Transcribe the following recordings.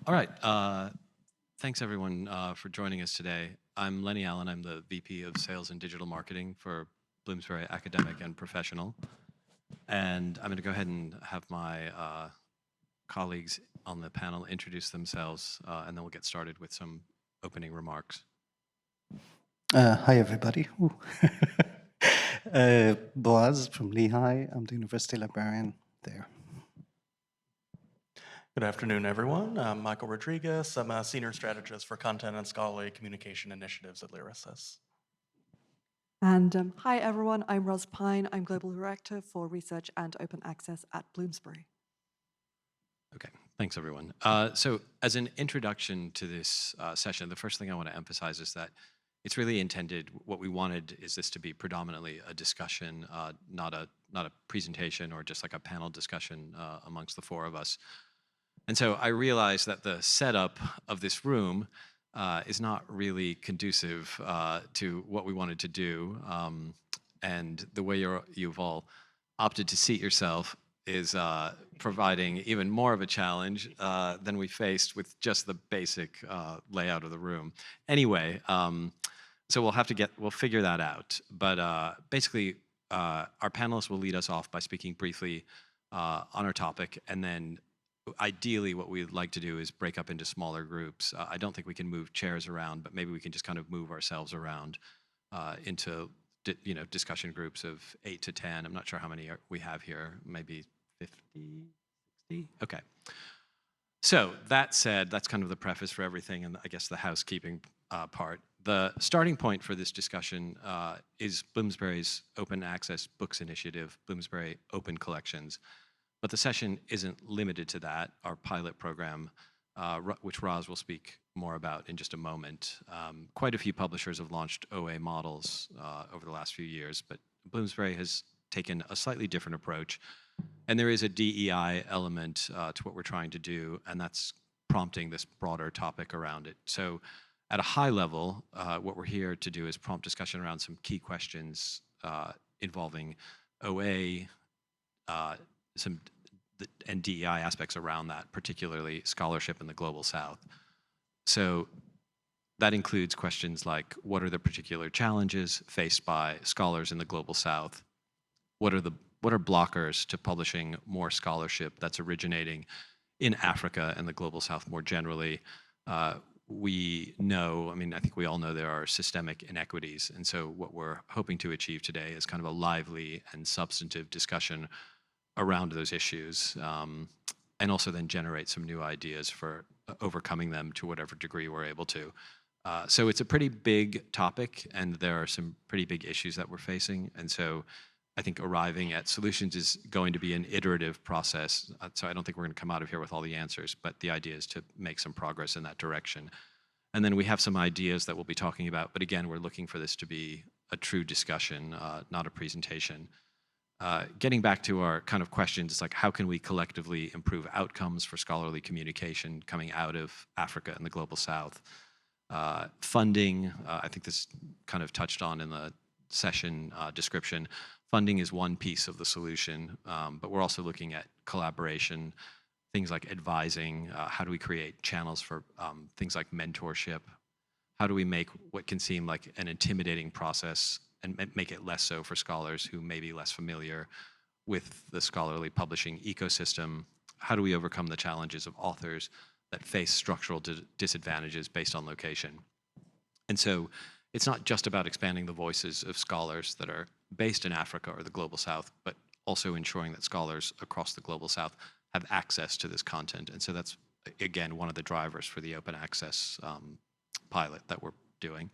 All right. Thanks, everyone, for joining us today. I'm Lenny Allen. I'm the VP of Sales and Digital Marketing for Bloomsbury Academic and Professional. And I'm going to go ahead and have my colleagues on the panel introduce themselves, and then we'll get started with some opening remarks. Hi, everybody. Boaz from Lehigh. I'm the University Librarian there. Good afternoon, everyone. I'm Michael Rodriguez. I'm a Senior Strategist for Content and Scholarly Communication Initiatives at Lyrasis. And hi, everyone. I'm Ros Pyne. I'm Global Director for Research and Open Access at Bloomsbury. Okay, thanks, everyone. So as an introduction to this session, the first thing I want to emphasize is that it's really intended, what we wanted is this to be predominantly a discussion, not a presentation or just like a panel discussion amongst the four of us. And so I realized that the setup of this room is not really conducive to what we wanted to do. And the way you've all opted to seat yourself is providing even more of a challenge than we faced with just the basic layout of the room. Anyway, so we'll figure that out. But basically, our panelists will lead us off by speaking briefly on our topic, and then ideally what we'd like to do is break up into smaller groups. I don't think we can move chairs around, but maybe we can just kind of move ourselves around into discussion groups of 8 to 10. I'm not sure how many we have here, maybe 50, 60? Okay. So that said, that's kind of the preface for everything, and I guess the housekeeping part. The starting point for this discussion is Bloomsbury's Open Access Books Initiative, Bloomsbury Open Collections. But the session isn't limited to that. Our pilot program, which Ros will speak more about in just a moment. Quite a few publishers have launched OA models over the last few years, but Bloomsbury has taken a slightly different approach. And there is a DEI element to what we're trying to do, and that's prompting this broader topic around it. So at a high level, what we're here to do is prompt discussion around some key questions involving OA, and DEI aspects around that, particularly scholarship in the Global South. So that includes questions like, what are the particular challenges faced by scholars in the Global South? What are blockers to publishing more scholarship that's originating in Africa and the Global South more generally? We know, I think we all know there are systemic inequities. And so what we're hoping to achieve today is kind of a lively and substantive discussion around those issues, and also then generate some new ideas for overcoming them to whatever degree we're able to. So it's a pretty big topic, and there are some pretty big issues that we're facing. And so I think arriving at solutions is going to be an iterative process. So I don't think we're going to come out of here with all the answers, but the idea is to make some progress in that direction. And then we have some ideas that we'll be talking about, but again, we're looking for this to be a true discussion, not a presentation. Getting back to our kind of questions, it's like, how can we collectively improve outcomes for scholarly communication coming out of Africa and the Global South? Funding, I think this kind of touched on in the session description. Funding is one piece of the solution, but we're also looking at collaboration, things like advising. How do we create channels for things like mentorship? How do we make what can seem like an intimidating process and make it less so for scholars who may be less familiar with the scholarly publishing ecosystem? How do we overcome the challenges of authors that face structural disadvantages based on location? And so it's not just about expanding the voices of scholars that are based in Africa or the Global South, but also ensuring that scholars across the Global South have access to this content. And so that's, again, one of the drivers for the open access pilot that we're doing.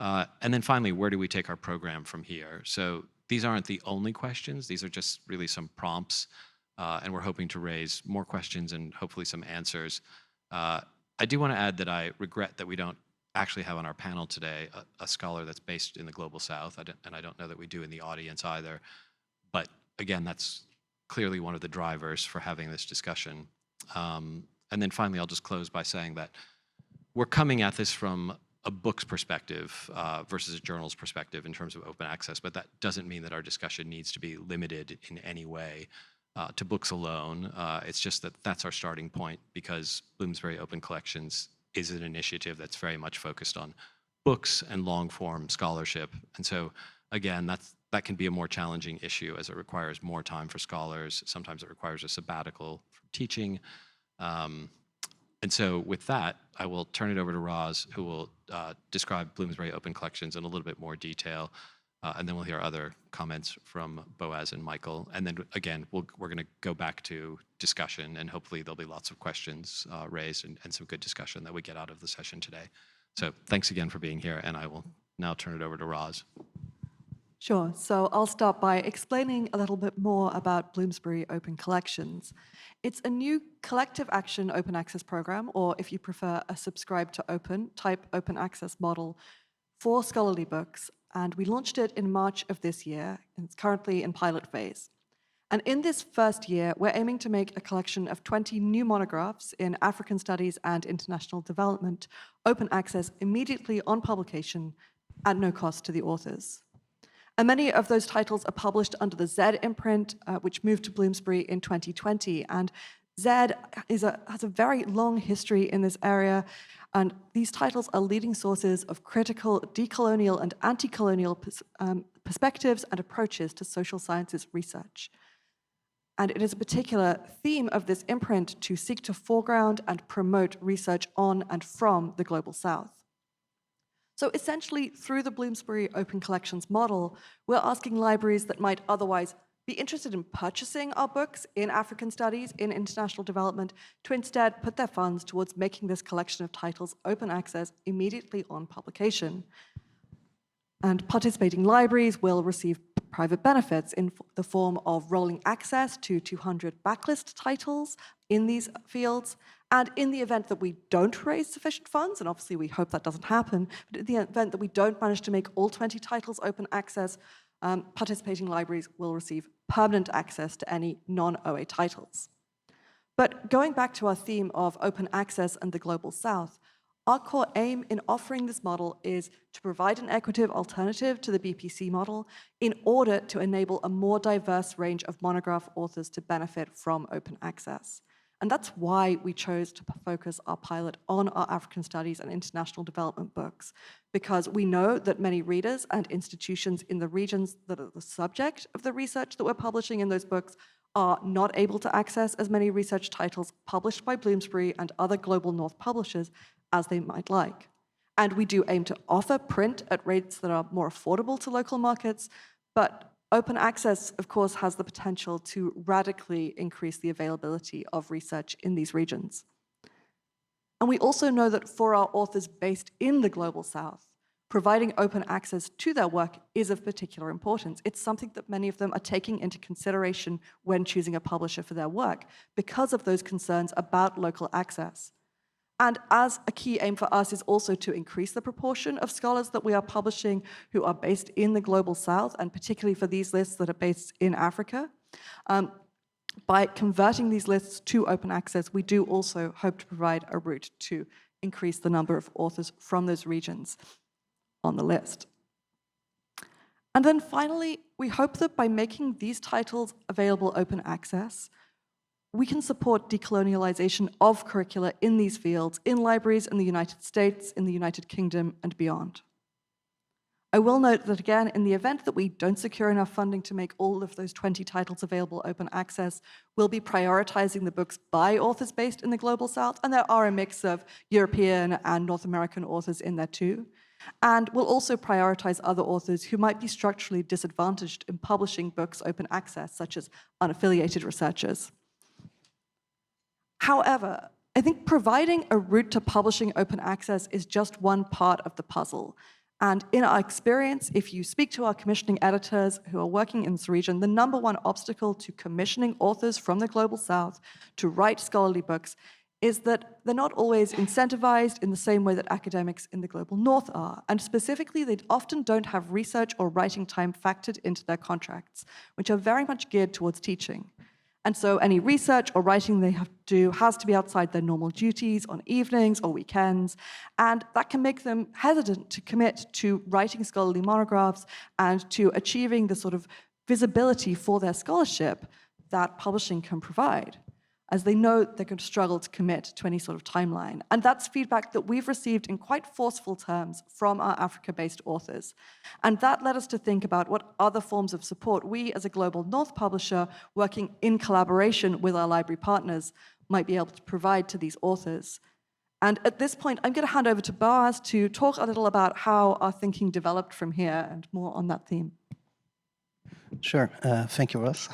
And then finally, where do we take our program from here? So these aren't the only questions. These are just really some prompts, and we're hoping to raise more questions and hopefully some answers. I do want to add that I regret that we don't actually have on our panel today a scholar that's based in the Global South, and I don't know that we do in the audience either. But again, that's clearly one of the drivers for having this discussion. And then finally, I'll just close by saying that we're coming at this from a book's perspective versus a journal's perspective in terms of open access, but that doesn't mean that our discussion needs to be limited in any way. to books alone. It's just that that's our starting point, because Bloomsbury Open Collections is an initiative that's very much focused on books and long-form scholarship. And so, again, that can be a more challenging issue, as it requires more time for scholars. Sometimes it requires a sabbatical from teaching. And so with that, I will turn it over to Ros, who will describe Bloomsbury Open Collections in a little bit more detail. And then we'll hear other comments from Boaz and Michael. And then again, we're going to go back to discussion, and hopefully there'll be lots of questions raised and some good discussion that we get out of the session today. So thanks again for being here, and I will now turn it over to Ros. Sure. So I'll start by explaining a little bit more about Bloomsbury Open Collections. It's a new collective action open access program, or if you prefer, a subscribe to open type open access model for scholarly books. And we launched it in March of this year, and it's currently in pilot phase. And in this first year, we're aiming to make a collection of 20 new monographs in African studies and international development open access immediately on publication at no cost to the authors. And many of those titles are published under the Z imprint, which moved to Bloomsbury in 2020. And Z has a very long history in this area, and these titles are leading sources of critical decolonial and anti-colonial perspectives and approaches to social sciences research. And it is a particular theme of this imprint to seek to foreground and promote research on and from the Global South. So essentially, through the Bloomsbury Open Collections model, we're asking libraries that might otherwise be interested in purchasing our books in African studies, in international development, to instead put their funds towards making this collection of titles open access immediately on publication. And participating libraries will receive private benefits in the form of rolling access to 200 backlist titles in these fields. And in the event that we don't raise sufficient funds, and obviously we hope that doesn't happen, but in the event that we don't manage to make all 20 titles open access, participating libraries will receive permanent access to any non-OA titles. But going back to our theme of open access and the Global South, our core aim in offering this model is to provide an equitable alternative to the BPC model in order to enable a more diverse range of monograph authors to benefit from open access. And that's why we chose to focus our pilot on our African studies and international development books, because we know that many readers and institutions in the regions that are the subject of the research that we're publishing in those books are not able to access as many research titles published by Bloomsbury and other Global North publishers as they might like. And we do aim to offer print at rates that are more affordable to local markets, but open access, of course, has the potential to radically increase the availability of research in these regions. And we also know that for our authors based in the Global South, providing open access to their work is of particular importance. It's something that many of them are taking into consideration when choosing a publisher for their work because of those concerns about local access. And as a key aim for us is also to increase the proportion of scholars that we are publishing who are based in the Global South, and particularly for these lists that are based in Africa. By converting these lists to open access, we do also hope to provide a route to increase the number of authors from those regions on the list. And then finally, we hope that by making these titles available open access, we can support decolonialization of curricula in these fields, in libraries in the United States, in the United Kingdom, and beyond. I will note that, again, in the event that we don't secure enough funding to make all of those 20 titles available open access, we'll be prioritizing the books by authors based in the Global South, and there are a mix of European and North American authors in there too. And we'll also prioritize other authors who might be structurally disadvantaged in publishing books open access, such as unaffiliated researchers. However, I think providing a route to publishing open access is just one part of the puzzle. And in our experience, if you speak to our commissioning editors who are working in this region, the number one obstacle to commissioning authors from the Global South to write scholarly books is that they're not always incentivized in the same way that academics in the Global North are. And specifically, they often don't have research or writing time factored into their contracts, which are very much geared towards teaching. And so any research or writing they have to do has to be outside their normal duties on evenings or weekends, and that can make them hesitant to commit to writing scholarly monographs and to achieving the sort of visibility for their scholarship that publishing can provide, as they know they're going to struggle to commit to any sort of timeline. And that's feedback that we've received in quite forceful terms from our Africa-based authors. And that led us to think about what other forms of support we, as a Global North publisher, working in collaboration with our library partners, might be able to provide to these authors. And at this point, I'm going to hand over to Boaz to talk a little about how our thinking developed from here and more on that theme. Sure. Thank you, Ros.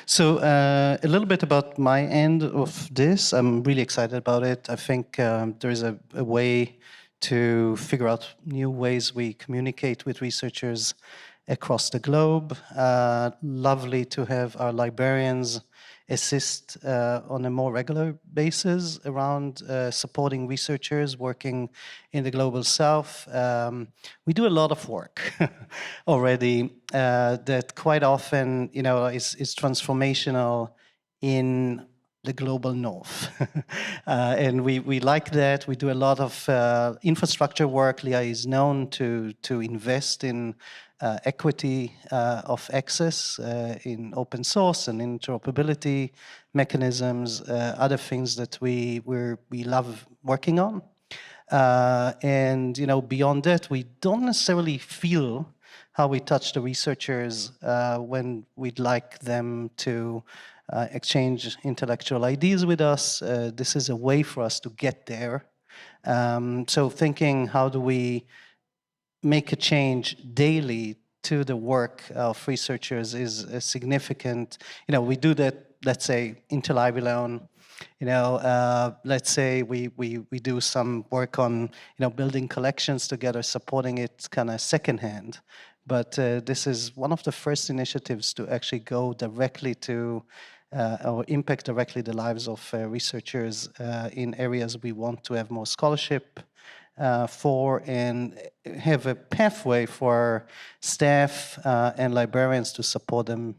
So a little bit about my end of this. I'm really excited about it. I think there is a way to figure out new ways we communicate with researchers across the globe. Lovely to have our librarians assist on a more regular basis around supporting researchers working in the Global South. We do a lot of work already that quite often, is transformational in the Global North. And we like that. We do a lot of infrastructure work. Lehigh is known to invest in equity of access in open source and interoperability mechanisms, other things that we love working on. And beyond that, we don't necessarily feel how we touch the researchers when we'd like them to exchange intellectual ideas with us. This is a way for us to get there. So thinking, how do we make a change daily to the work of researchers is a significant, we do that, let's say, interlibrary loan. Let's say we do some work on, building collections together, supporting it kind of secondhand. But this is one of the first initiatives to actually go directly to or impact directly the lives of researchers in areas we want to have more scholarship for, and have a pathway for staff and librarians to support them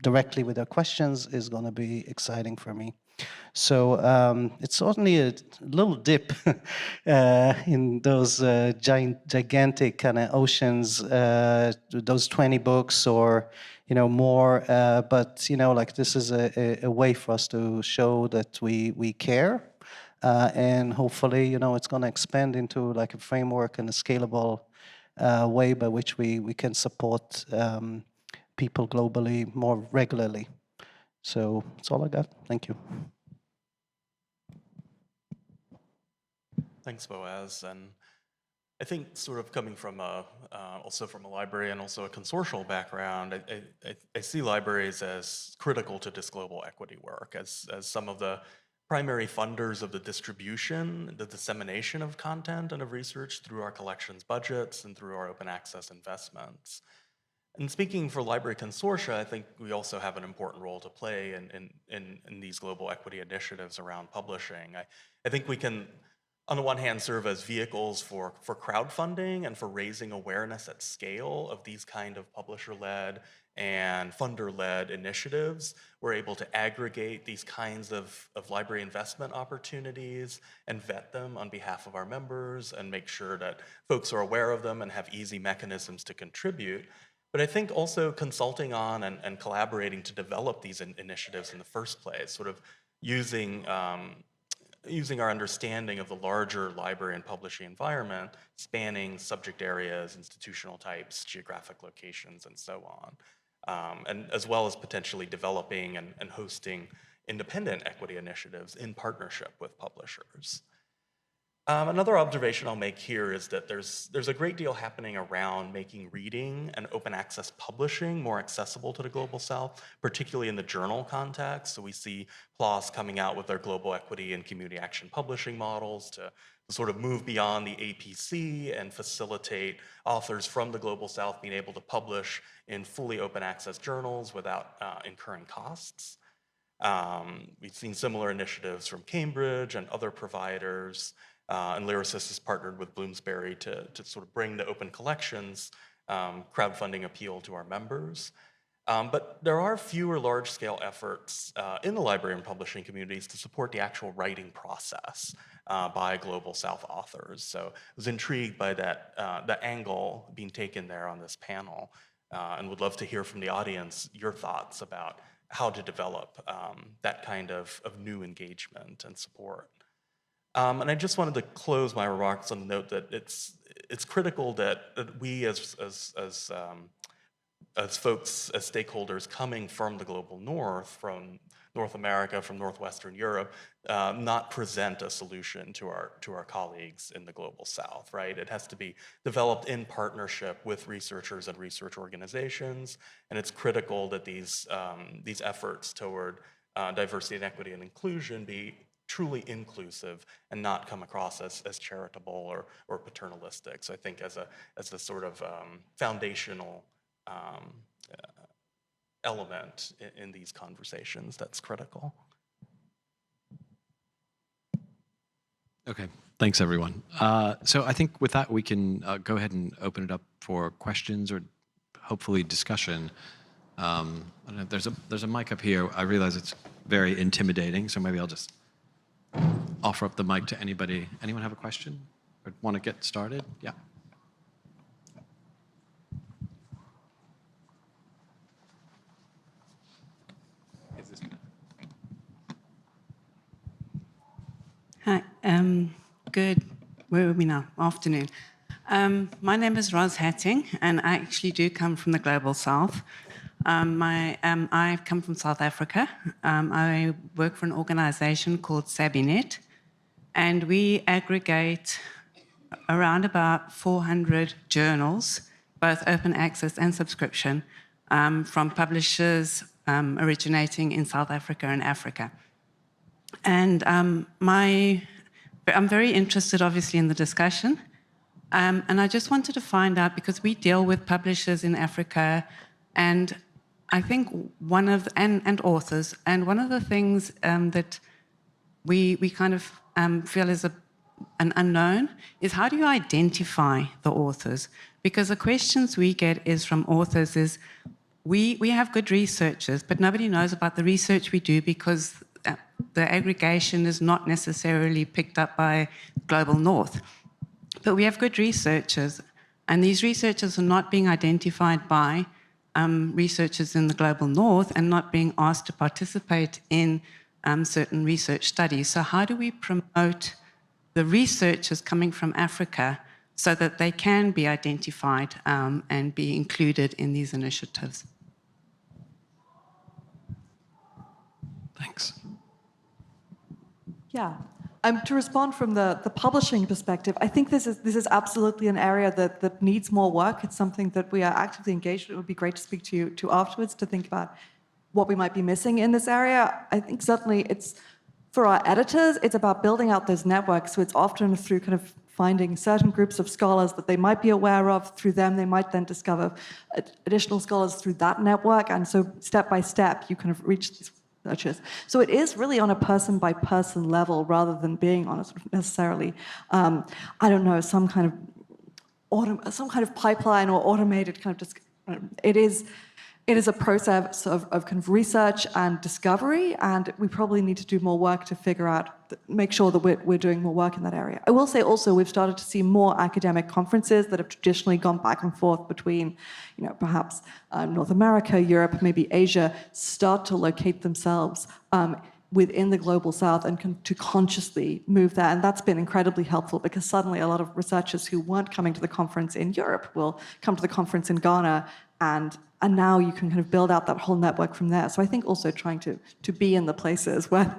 directly with their questions is going to be exciting for me. So it's certainly a little dip in those gigantic kind of oceans, those 20 books or more. But like this is a way for us to show that we care. And hopefully, it's going to expand into like a framework and a scalable way by which we can support people globally more regularly. So that's all I got. Thank you. Thanks, Boaz. And I think sort of coming from also from a library and also a consortial background, I see libraries as critical to this global equity work, as some of the primary funders of the distribution, the dissemination of content and of research through our collections budgets and through our open access investments. And speaking for library consortia, I think we also have an important role to play in these global equity initiatives around publishing. I think we can, on the one hand, serve as vehicles for crowdfunding and for raising awareness at scale of these kind of publisher-led and funder-led initiatives. We're able to aggregate these kinds of library investment opportunities and vet them on behalf of our members and make sure that folks are aware of them and have easy mechanisms to contribute. But I think also consulting on and collaborating to develop these initiatives in the first place, sort of using our understanding of the larger library and publishing environment, spanning subject areas, institutional types, geographic locations, and so on. And as well as potentially developing and hosting independent equity initiatives in partnership with publishers. Another observation I'll make here is that there's a great deal happening around making reading and open access publishing more accessible to the Global South, particularly in the journal context. So we see PLOS coming out with their global equity and community action publishing models to sort of move beyond the APC and facilitate authors from the Global South being able to publish in fully open access journals without incurring costs. We've seen similar initiatives from Cambridge and other providers. And Lyrasis has partnered with Bloomsbury to sort of bring the open collections crowdfunding appeal to our members. But there are fewer large-scale efforts in the library and publishing communities to support the actual writing process by Global South authors. So I was intrigued by that the angle being taken there on this panel, and would love to hear from the audience your thoughts about how to develop that kind of new engagement and support. And I just wanted to close my remarks on the note that it's critical that we as folks, as stakeholders coming from the global north, from North America, from Northwestern Europe, not present a solution to our colleagues in the global south, right? It has to be developed in partnership with researchers and research organizations, and it's critical that these efforts toward diversity and equity and inclusion be truly inclusive and not come across as charitable or paternalistic. So I think as a sort of foundational element in these conversations that's critical. Okay, thanks everyone. So I think with that we can go ahead and open it up for questions or hopefully discussion. I don't know, there's a mic up here. I realize it's very intimidating, so maybe I'll just offer up the mic to anybody. Anyone have a question or want to get started? Yeah. Hi, good, where are we now? Afternoon. My name is Ros Pyne, and I actually do come from the Global South. I come from South Africa. I work for an organization called Sabinet, and we aggregate around about 400 journals, both open access and subscription, from publishers originating in South Africa and Africa. And I'm very interested, obviously, in the discussion. And I just wanted to find out, because we deal with publishers in Africa, and I think and authors, and one of the things that we kind of feel is an unknown is how do you identify the authors? Because the questions we get is from authors is, we have good researchers, but nobody knows about the research we do because the aggregation is not necessarily picked up by Global North. But we have good researchers, and these researchers are not being identified by researchers in the Global North and not being asked to participate in certain research studies. So how do we promote the researchers coming from Africa so that they can be identified and be included in these initiatives? Thanks. Yeah. To respond from the publishing perspective, I think this is absolutely an area that needs more work. It's something that we are actively engaged in. It would be great to speak to you afterwards to think about what we might be missing in this area. I think certainly it's, for our editors, it's about building out those networks. So it's often through kind of finding certain groups of scholars that they might be aware of. Through them, they might then discover additional scholars through that network. And so step by step, you kind of reach these researchers. So it is really on a person-by-person level rather than being on a sort of necessarily, I don't know, some kind of pipeline or automated kind of. It is a process of kind of research and discovery, and we probably need to do more work to figure out, make sure that we're doing more work in that area. I will say also we've started to see more academic conferences that have traditionally gone back and forth between, perhaps North America, Europe, maybe Asia, start to locate themselves within the Global South and to consciously move there. And that's been incredibly helpful because suddenly a lot of researchers who weren't coming to the conference in Europe will come to the conference in Ghana, and now you can kind of build out that whole network from there. So I think also trying to be in the places where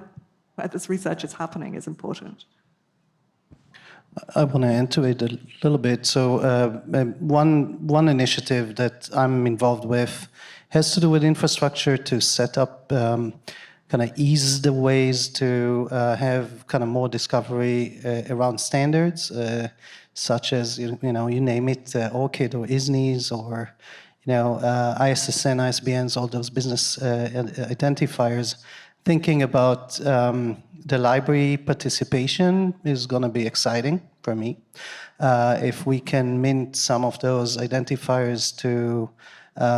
this research is happening is important. I want to enter it a little bit. So one initiative that I'm involved with has to do with infrastructure to set up kind of ease the ways to have kind of more discovery around standards, such as, you name it, ORCID or ISNIs or, ISSN, ISBNs, all those business identifiers. Thinking about the library participation is going to be exciting for me. If we can mint some of those identifiers to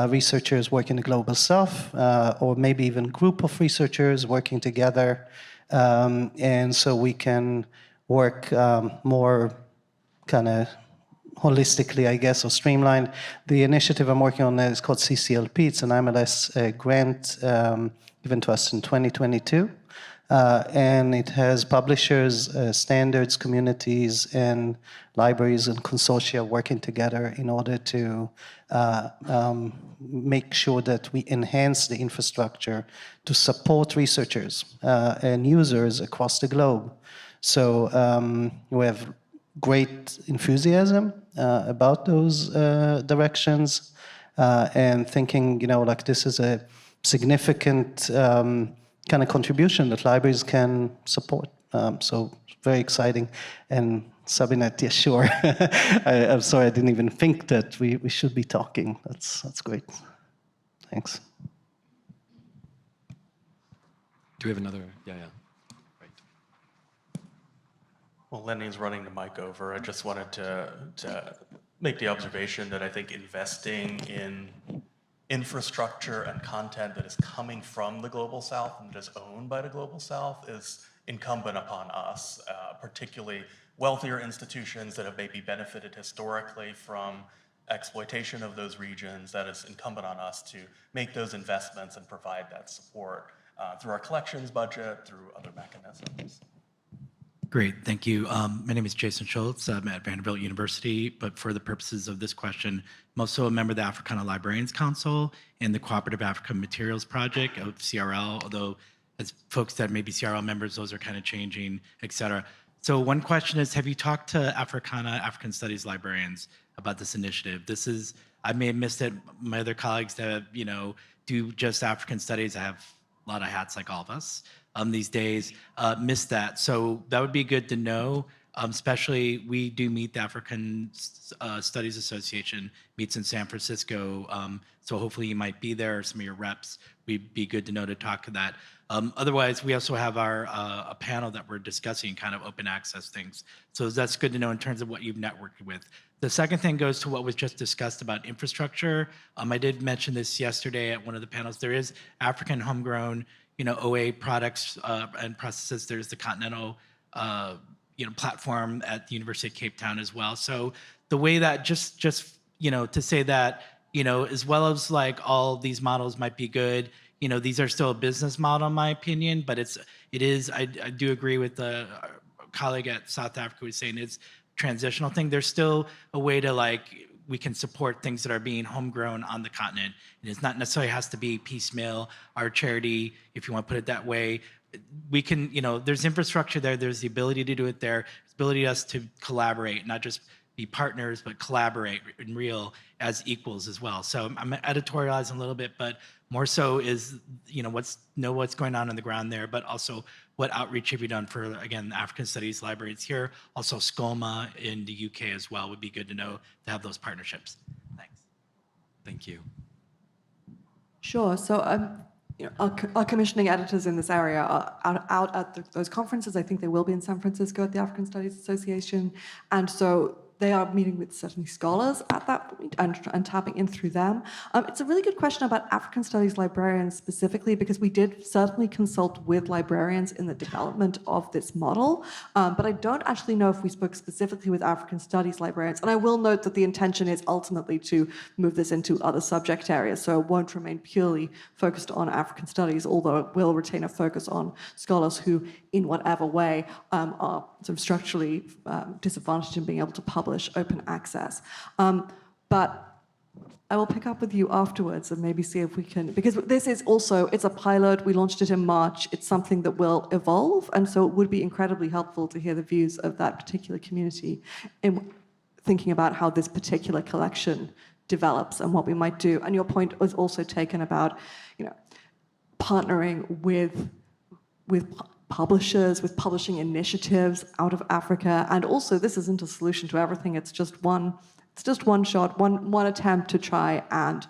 researchers working in the Global South, or maybe even group of researchers working together, and so we can work more kind of holistically, I guess, or streamlined. The initiative I'm working on is called CCLP. It's an MLS grant given to us in 2022. And it has publishers, standards, communities, and libraries and consortia working together in order to make sure that we enhance the infrastructure to support researchers and users across the globe. So we have great enthusiasm about those directions and thinking, like this is a significant kind of contribution that libraries can support. So very exciting. And Sabinet, yeah, sure. I'm sorry, I didn't even think that we should be talking. That's great. Thanks. Do we have another? Yeah. Right. Well, Lenny's running the mic over. I just wanted to make the observation that I think investing in infrastructure and content that is coming from the Global South and that is owned by the Global South is incumbent upon us, particularly wealthier institutions that have maybe benefited historically from exploitation of those regions. That is incumbent on us to make those investments and provide that support through our collections budget, through other mechanisms. Great, thank you. My name is Jason Schultz. I'm at Vanderbilt University, but for the purposes of this question, I'm also a member of the Africana Librarians Council and the Cooperative African Materials Project of CRL, although as folks that may be CRL members, those are kind of changing, et cetera. So one question is, have you talked to Africana, African Studies librarians about this initiative? This is, I may have missed it, my other colleagues that, do just African Studies, I have a lot of hats like all of us these days, missed that. So that would be good to know, especially we do meet the African Studies Association, meets in San Francisco. So hopefully you might be there, or some of your reps. We'd be good to know to talk to that. Otherwise, we also have our a panel that we're discussing kind of open access things. So that's good to know in terms of what you've networked with. The second thing goes to what was just discussed about infrastructure. I did mention this yesterday at one of the panels. There is African homegrown, OA products and processes. There's the Continental, platform at the University of Cape Town as well. So the way that just to say that, as well as like all these models might be good, these are still a business model in my opinion, but I do agree with the colleague at South Africa who was saying it's transitional thing. There's still a way to we can support things that are being homegrown on the continent. And it's not necessarily has to be piecemeal. Our charity, if you want to put it that way, we can, there's infrastructure there. There's the ability to do it there. There's the ability to us to collaborate, not just be partners, but collaborate in real as equals as well. So I'm editorializing a little bit, but more so is, what's going on the ground there, but also what outreach have you done for, again, African Studies libraries here, also SCOMA in the UK as well, would be good to know to have those partnerships. Thanks. Thank you. Sure. So our commissioning editors in this area are out at those conferences. I think they will be in San Francisco at the African Studies Association. And so they are meeting with certainly scholars at that point and tapping in through them. It's a really good question about African Studies librarians specifically, because we did certainly consult with librarians in the development of this model, but I don't actually know if we spoke specifically with African Studies librarians. And I will note that the intention is ultimately to move this into other subject areas, so it won't remain purely focused on African Studies, although it will retain a focus on scholars who, in whatever way, are sort of structurally disadvantaged in being able to publish open access. But I will pick up with you afterwards and maybe see if we can, because this is also, it's a pilot, we launched it in March, it's something that will evolve, and so it would be incredibly helpful to hear the views of that particular community in thinking about how this particular collection develops and what we might do. And your point was also taken about, partnering with publishers, with publishing initiatives out of Africa. And also, this isn't a solution to everything. It's just one shot, one attempt to try and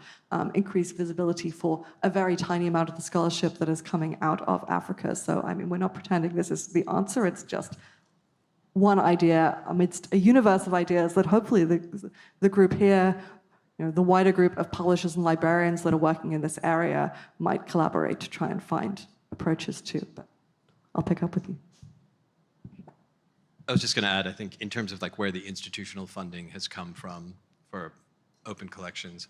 increase visibility for a very tiny amount of the scholarship that is coming out of Africa. So, we're not pretending this is the answer. It's just one idea amidst a universe of ideas that hopefully the group here, the wider group of publishers and librarians that are working in this area might collaborate to try and find approaches to. But I'll pick up with you. I was just going to add, I think, in terms of like where the institutional funding has come from for open collections,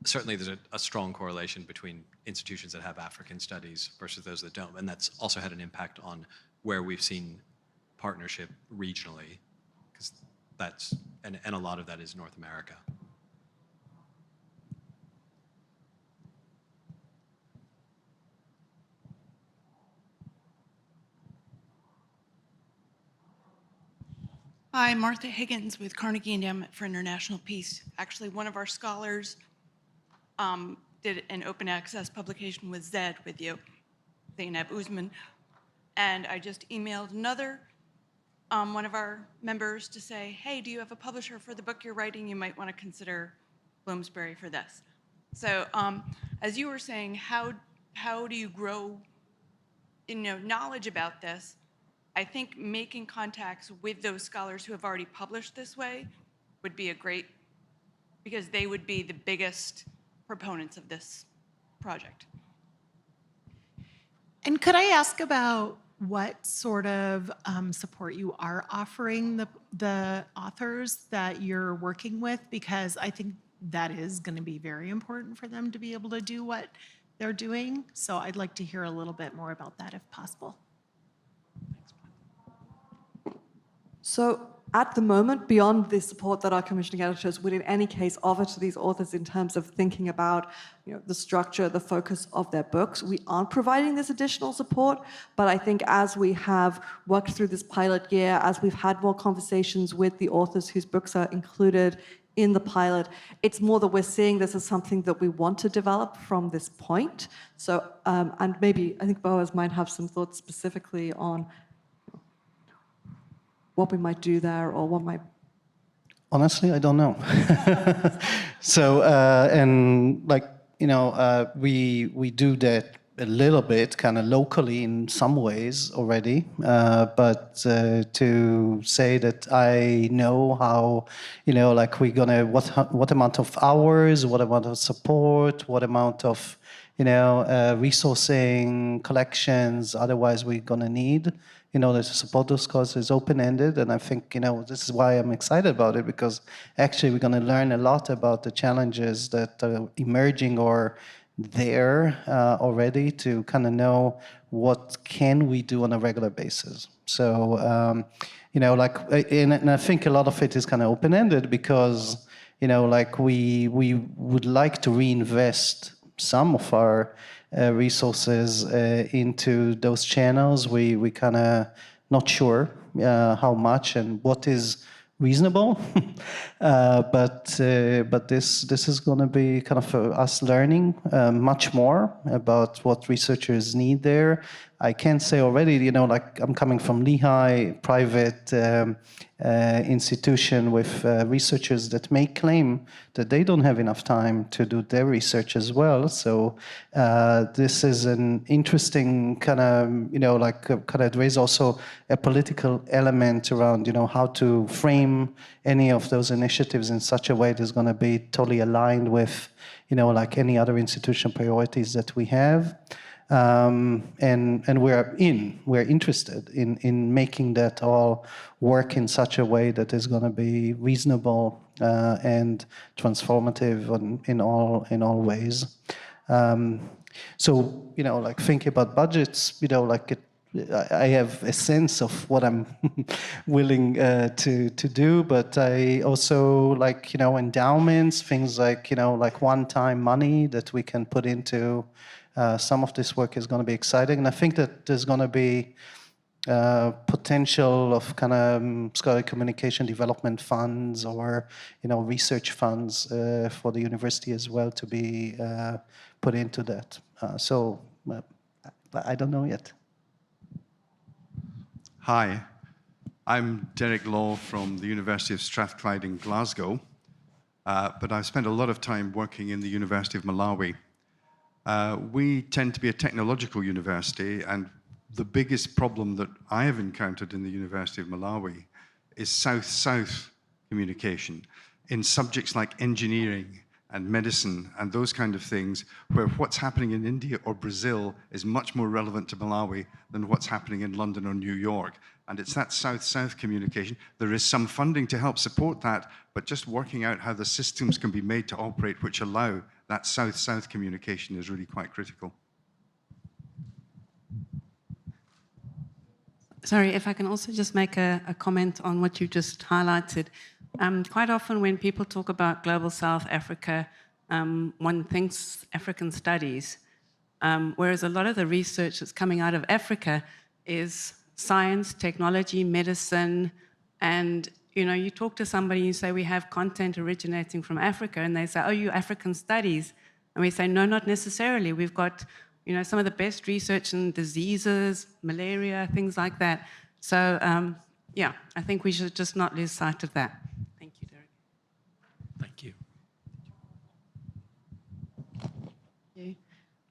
certainly there's a strong correlation between institutions that have African studies versus those that don't. And that's also had an impact on where we've seen partnership regionally, because that's, and a lot of that is North America. Hi, Martha Higgins with Carnegie Endowment for International Peace. Actually, one of our scholars did an open access publication with Zed with you, Zainab Usman, and I just emailed another one of our members to say, hey, do you have a publisher for the book you're writing? You might want to consider Bloomsbury for this. So as you were saying, how do you grow knowledge about this? I think making contacts with those scholars who have already published this way would be a great, because they would be the biggest proponents of this project. And could I ask about what sort of support you are offering the authors that you're working with? Because I think that is going to be very important for them to be able to do what they're doing. So I'd like to hear a little bit more about that if possible. So at the moment, beyond the support that our commissioning editors would in any case offer to these authors in terms of thinking about the structure, the focus of their books, we aren't providing this additional support. But I think as we have worked through this pilot year, as we've had more conversations with the authors whose books are included in the pilot, it's more that we're seeing this as something that we want to develop from this point. So, and maybe, I think Boaz might have some thoughts specifically on what we might do there, or what might... Honestly, I don't know. So, and like, we do that a little bit kind of locally in some ways already, but to say that I know how, like we're gonna, what amount of hours, what amount of support, what amount of, resourcing, collections, otherwise we're gonna need, to support those causes is open-ended, and I think, this is why I'm excited about it, because actually we're going to learn a lot about the challenges that are emerging or there already, to kind of know what can we do on a regular basis. So, like, and I think a lot of it is kind of open-ended because, like we would like to reinvest some of our resources into those channels. We kind of not sure how much and what is reasonable, but this is going to be kind of us learning much more about what researchers need there. I can say already, like I'm coming from Lehigh, private institution with researchers that may claim that they don't have enough time to do their research as well. So this is an interesting kind of, there is also a political element around, how to frame any of those initiatives in such a way that's going to be totally aligned with, like any other institutional priorities that we have. And we're interested in making that all work in such a way that is going to be reasonable and transformative in all ways. So like thinking about budgets, like I have a sense of what I'm willing to do, but I also like endowments, things like like one-time money that we can put into. Some of this work is going to be exciting, and I think that there's going to be potential of kind of scholarly communication development funds or research funds for the university as well to be put into that. So I don't know yet. Hi, I'm Derek Law from the University of Strathclyde in Glasgow, but I've spent a lot of time working in the University of Malawi. We tend to be a technological university, and the biggest problem that I have encountered in the University of Malawi is South-South communication in subjects like engineering and medicine and those kind of things, where what's happening in India or Brazil is much more relevant to Malawi than what's happening in London or New York. And it's that South-South communication. There is some funding to help support that, but just working out how the systems can be made to operate which allow that South-South communication is really quite critical. Sorry, if I can also just make a comment on what you just highlighted. Quite often when people talk about Global South Africa, one thinks African studies, whereas a lot of the research that's coming out of Africa is science, technology, medicine, and you talk to somebody, you say, we have content originating from Africa, and they say, oh, you African studies? And we say, no, not necessarily. We've got some of the best research in diseases, malaria, things like that. So, yeah, I think we should just not lose sight of that. Thank you, Derek. Thank you.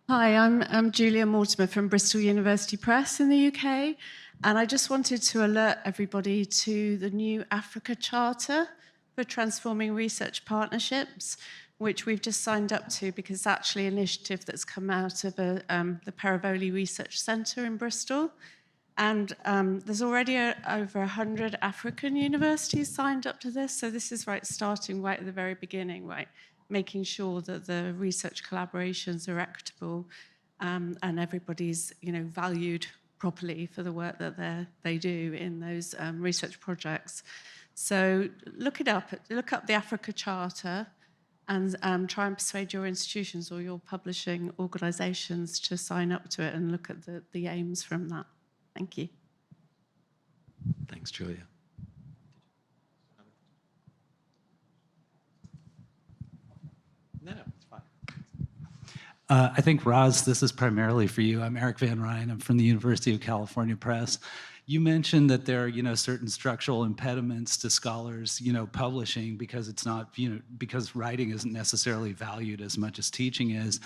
Hi, I'm Julia Mortimer from Bristol University Press in the UK, and I just wanted to alert everybody to the new Africa Charter for Transforming Research Partnerships, which we've just signed up to because it's actually an initiative that's come out of the Parivoli Research Centre in Bristol. And there's already over 100 African universities signed up to this, so this is starting right at the very beginning, making sure that the research collaborations are equitable and everybody's valued properly for the work that they do in those research projects. So look up the Africa Charter and try and persuade your institutions or your publishing organizations to sign up to it and look at the aims from that. Thank you. Thanks, Julia. No, it's fine. I think, Ros, this is primarily for you. I'm Eric Van Ryn. I'm from the University of California Press. You mentioned that there are, certain structural impediments to scholars, publishing because it's not, because writing isn't necessarily valued as much as teaching is.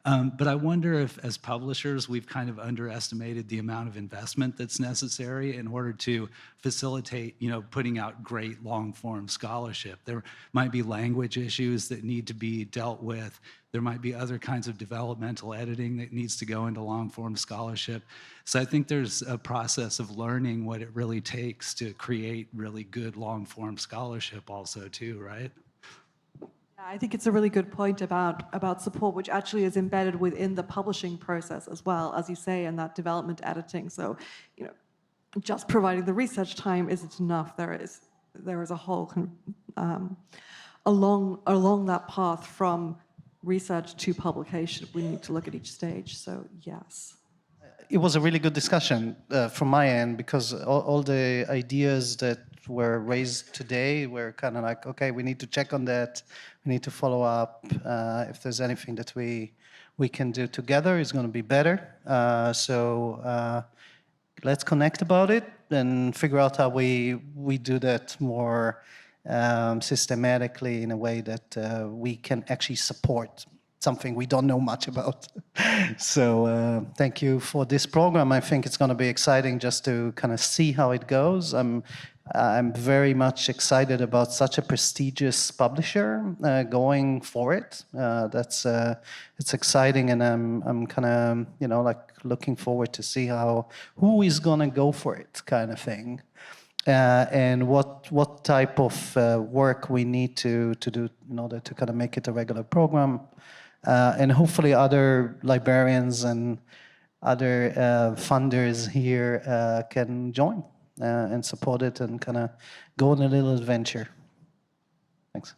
But I wonder if, as publishers, we've kind of underestimated the amount of investment that's necessary in order to facilitate, putting out great long-form scholarship. There might be language issues that need to be dealt with. There might be other kinds of developmental editing that needs to go into long-form scholarship. So I think there's a process of learning what it really takes to create really good long-form scholarship also too, right? I think it's a really good point about support, which actually is embedded within the publishing process as well, as you say, in that development editing. So, just providing the research time isn't enough. There is a whole along that path from research to publication. We need to look at each stage. So, yes. It was a really good discussion from my end because all the ideas that were raised today were kind of like, okay, we need to check on that. We need to follow up. If there's anything that we can do together, it's going to be better. So let's connect about it and figure out how we do that more systematically in a way that we can actually support something we don't know much about. So thank you for this program. I think it's going to be exciting just to kind of see how it goes. I'm very much excited about such a prestigious publisher going for it. It's exciting, and I'm kind of looking forward to see who is going to go for it, kind of thing, and what type of work we need to do in order to kind of make it a regular program. And hopefully other librarians and other funders here can join and support it and kind of go on a little adventure. Thanks.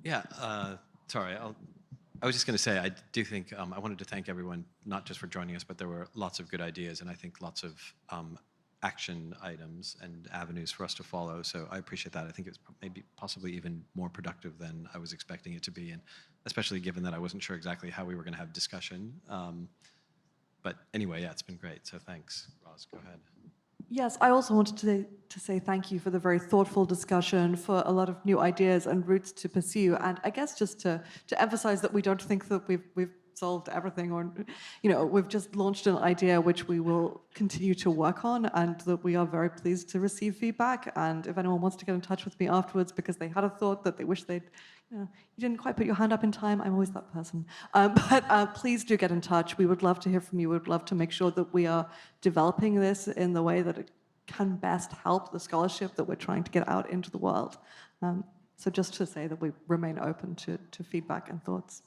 Yeah, sorry, I was just going to say, I do think, I wanted to thank everyone, not just for joining us, but there were lots of good ideas and I think lots of action items and avenues for us to follow. So I appreciate that. I think it was maybe possibly even more productive than I was expecting it to be, and especially given that I wasn't sure exactly how we were going to have discussion. But anyway, yeah, it's been great. So thanks, Ros. Go ahead. Yes, I also wanted to say thank you for the very thoughtful discussion, for a lot of new ideas and routes to pursue, and I guess just to emphasize that we don't think that we've solved everything, or, we've just launched an idea which we will continue to work on, and that we are very pleased to receive feedback. And if anyone wants to get in touch with me afterwards because they had a thought that they wish they'd, you didn't quite put your hand up in time, I'm always that person. But please do get in touch. We would love to hear from you. We would love to make sure that we are developing this in the way that it can best help the scholarship that we're trying to get out into the world. So just to say that we remain open to feedback and thoughts.